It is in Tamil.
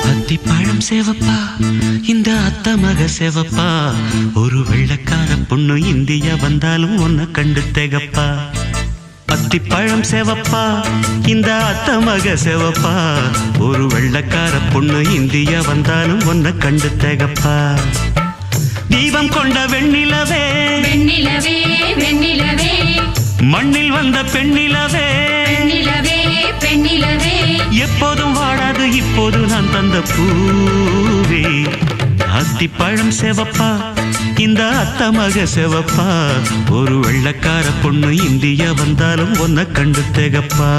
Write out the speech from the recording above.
அத்திப்பழம் சேவப்பா இந்த அத்த மக சேவப்பா ஒரு வெள்ளக்கார பொண்ணு இந்தியா வந்தாலும் உன்னை கண்டு திகப்பா. அத்திப்பழம் சேவப்பா இந்த அத்த மக சேவப்பா ஒரு வெள்ளக்கார பொண்ணு இந்தியா வந்தாலும் உன்னை கண்டு திகப்பா. தீபம் கொண்ட வெண்ணிலவே வெண்ணிலவே வெண்ணிலவே மண்ணில் வந்த பெண்ணிலவே பெண்ணிலவே பெண்ணிலவே எப்போதும் வாடாது இப்போது நான் தந்த பூவே. அத்திப்பழம் சேவப்பா இந்த அத்த மக சேவப்பா ஒரு வெள்ளக்கார பொண்ணு இந்தியா வந்தாலும் உன்னை கண்டு திகப்பா.